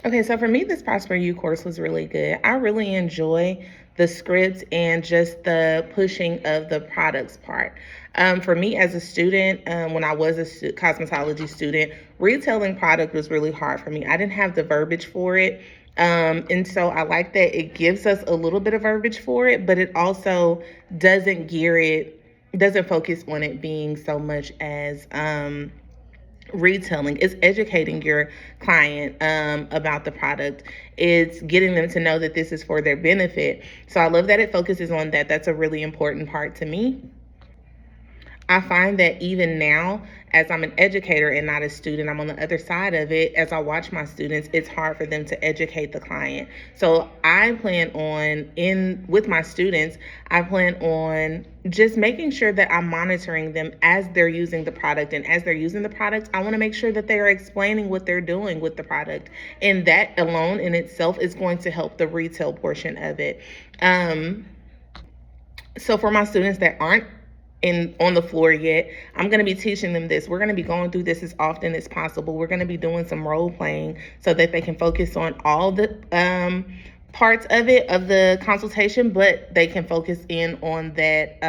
Okay, so for me, this Prosper You course was really good. I really enjoy the scripts and just the pushing of the products part. For me as a student, when I was a cosmetology student, retailing product was really hard for me. I didn't have the verbiage for it. And so I like that it gives us a little bit of verbiage for it, but it also doesn't gear it, doesn't focus on it being so much as retailing. It's educating your client about the product. It's getting them to know that this is for their benefit. So I love that it focuses on that. That's a really important part to me. I find that even now, as I'm an educator and not a student, I'm on the other side of it. As I watch my students, it's hard for them to educate the client. So I plan on, in with my students, I plan on just making sure that I'm monitoring them as they're using the product. And as they're using the product, I want to make sure that they are explaining what they're doing with the product. And that alone in itself is going to help the retail portion of it. Um, so for my students that aren't in on the floor yet, I'm going to be teaching them this. We're going to be going through this as often as possible. We're going to be doing some role playing so that they can focus on all the parts of it, of the consultation, but they can focus in on that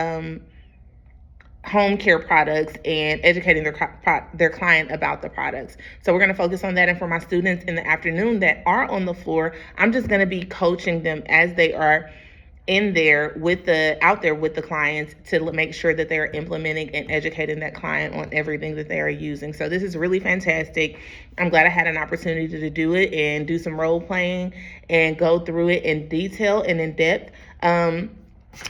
home care products and educating their client about the products. So we're going to focus on that. And for my students in the afternoon that are on the floor, I'm just going to be coaching them as they are in there with the out there with the clients to make sure that they're implementing and educating that client on everything that they are using. So this is really fantastic. I'm glad I had an opportunity to do it and do some role playing and go through it in detail and in depth.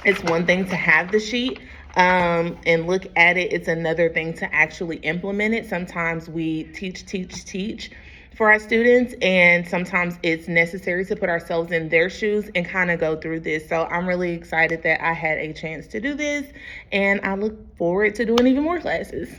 It's one thing to have the sheet and look at it. It's another thing to actually implement it. Sometimes we teach for our students, and sometimes it's necessary to put ourselves in their shoes and kind of go through this. So I'm really excited that I had a chance to do this, and I look forward to doing even more classes.